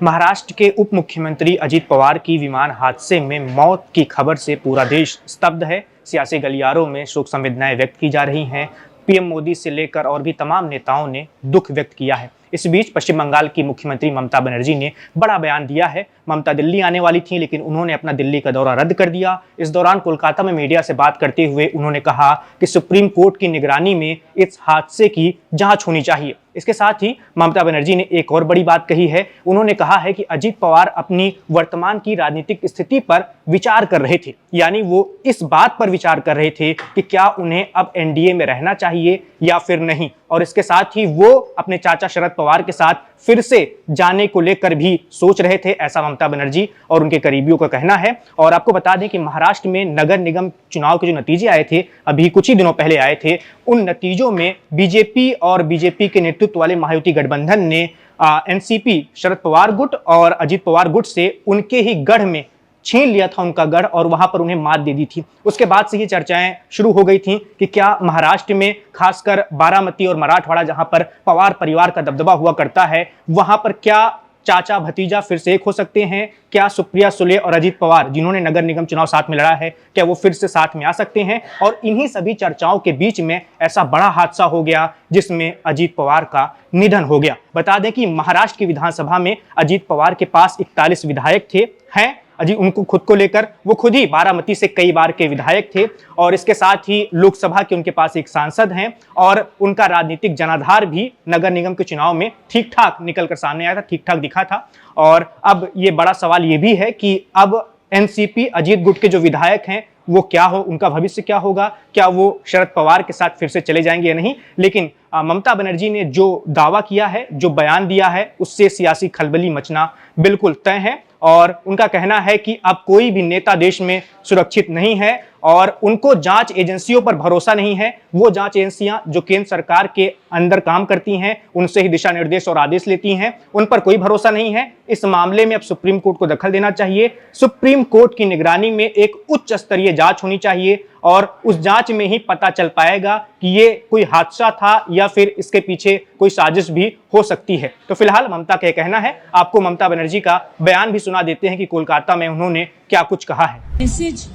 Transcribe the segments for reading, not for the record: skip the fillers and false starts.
महाराष्ट्र के उप मुख्यमंत्री अजित पवार की विमान हादसे में मौत की खबर से पूरा देश स्तब्ध है। सियासी गलियारों में शोक संवेदनाएं व्यक्त की जा रही हैं। पीएम मोदी से लेकर और भी तमाम नेताओं ने दुख व्यक्त किया है। इस बीच पश्चिम बंगाल की मुख्यमंत्री ममता बनर्जी ने बड़ा बयान दिया है। ममता दिल्ली आने वाली थी, लेकिन उन्होंने अपना दिल्ली का दौरा रद्द कर दिया। इस दौरान कोलकाता में मीडिया से बात करते हुए उन्होंने कहा कि सुप्रीम कोर्ट की निगरानी में इस हादसे की जांच होनी चाहिए। इसके साथ ही ममता बनर्जी ने एक और बड़ी बात कही है। उन्होंने कहा है कि अजित पवार अपनी वर्तमान की राजनीतिक स्थिति पर विचार कर रहे थे, यानी वो इस बात पर विचार कर रहे थे कि क्या उन्हें अब एनडीए में रहना चाहिए या फिर नहीं। और इसके साथ ही वो अपने चाचा शरद पवार के साथ फिर से जाने को लेकर भी सोच रहे थे, ऐसा ममता बनर्जी और उनके करीबियों का कहना है। और आपको बता दें कि महाराष्ट्र में नगर निगम चुनाव के जो नतीजे आए थे, अभी कुछ ही दिनों पहले आए थे, उन नतीजों में बीजेपी और बीजेपी के नेतृत्व वाले महायुति गठबंधन ने एनसीपी शरद पवार गुट और अजित पवार गुट से उनके ही गढ़ में छीन लिया था उनका गढ़ और वहां पर उन्हें मात दे दी थी। उसके बाद से ये चर्चाएं शुरू हो गई थी कि क्या महाराष्ट्र में खासकर बारामती और मराठवाड़ा, जहां पर पवार परिवार का दबदबा हुआ करता है, वहां पर क्या चाचा भतीजा फिर से एक हो सकते हैं? क्या सुप्रिया सुले और अजित पवार, जिन्होंने नगर निगम चुनाव साथ में लड़ा है, क्या वो फिर से साथ में आ सकते हैं? और इन्हीं सभी चर्चाओं के बीच में ऐसा बड़ा हादसा हो गया जिसमें अजित पवार का निधन हो गया। बता दें कि महाराष्ट्र की विधानसभा में अजित पवार के पास 41 विधायक हैं। अजी उनको खुद को लेकर वो खुद ही बारामती से कई बार के विधायक थे और इसके साथ ही लोकसभा के उनके पास एक सांसद हैं और उनका राजनीतिक जनाधार भी नगर निगम के चुनाव में ठीक ठाक निकल कर सामने आया था, ठीक ठाक दिखा था। और अब ये बड़ा सवाल ये भी है कि अब एनसीपी अजित गुट के जो विधायक हैं वो क्या हो, उनका भविष्य क्या होगा? क्या वो शरद पवार के साथ फिर से चले जाएंगे या नहीं? लेकिन ममता बनर्जी ने जो दावा किया है, जो बयान दिया है, उससे सियासी खलबली मचना बिल्कुल तय है। और उनका कहना है कि अब कोई भी नेता देश में सुरक्षित नहीं है और उनको जांच एजेंसियों पर भरोसा नहीं है। वो जांच एजेंसियां जो केंद्र सरकार के अंदर काम करती हैं, उनसे ही दिशा निर्देश और आदेश लेती हैं, उन पर कोई भरोसा नहीं है। इस मामले में अब सुप्रीम कोर्ट को दखल देना चाहिए। सुप्रीम कोर्ट की निगरानी में एक उच्च स्तरीय जांच होनी चाहिए और उस जांच में ही पता चल पाएगा कि ये कोई हादसा था या फिर इसके पीछे कोई साजिश भी हो सकती है। तो फिलहाल ममता का कहना है। आपको ममता बनर्जी का बयान भी सुना देते हैं कि कोलकाता में उन्होंने क्या कुछ कहा है। Message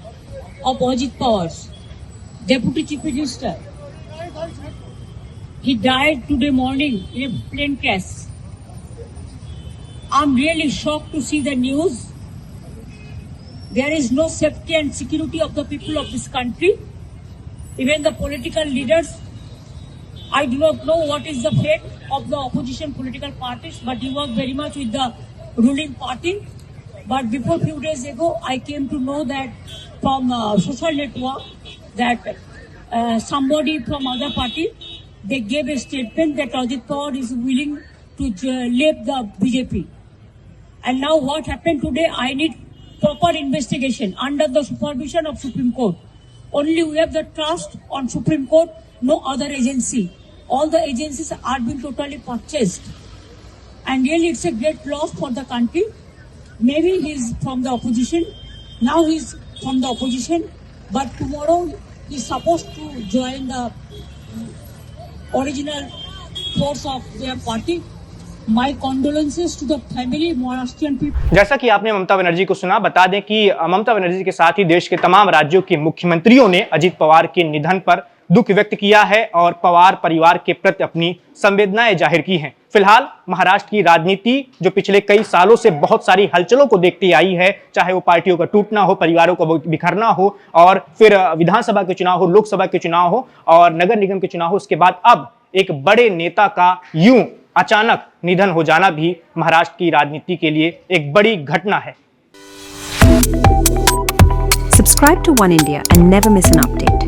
of Ajit Pawar, Deputy Chief Minister. He died today morning in a plane crash. I'm really shocked to see the news. There is no safety and security of the people of this country. Even the political leaders. I do not know what is the fate of the opposition political parties, but he was very much with the ruling party. But before few days ago, I came to know that from social network that somebody from other party, they gave a statement that Ajit Pawar is willing to leave the BJP. And now what happened today, I need proper investigation under the supervision of Supreme Court. Only we have the trust on Supreme Court, no other agency. All the agencies are being totally purchased. And really it's a great loss for the country. Maybe he's from the opposition. Now he's from the opposition, but tomorrow he's supposed to join the original force of their party. My condolences to the family, Maharashtrian people. जैसा कि आपने ममता बनर्जी को सुना, बता दें कि ममता बनर्जी के साथ ही देश के तमाम राज्यों के मुख्यमंत्रियों ने अजित पवार के निधन पर दुख व्यक्त किया है और पवार परिवार के प्रति अपनी संवेदनाएं जाहिर की हैं। फिलहाल महाराष्ट्र की राजनीति जो पिछले कई सालों से बहुत सारी हलचलों को देखती आई है, चाहे वो पार्टियों का टूटना हो, परिवारों को बिखरना हो और फिर विधानसभा के चुनाव हो, लोकसभा के चुनाव हो और नगर निगम के चुनाव हो, उसके बाद अब एक बड़े नेता का यूं अचानक निधन हो जाना भी महाराष्ट्र की राजनीति के लिए एक बड़ी घटना है। Subscribe to One India and never miss an update.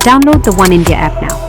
Download the One India app now.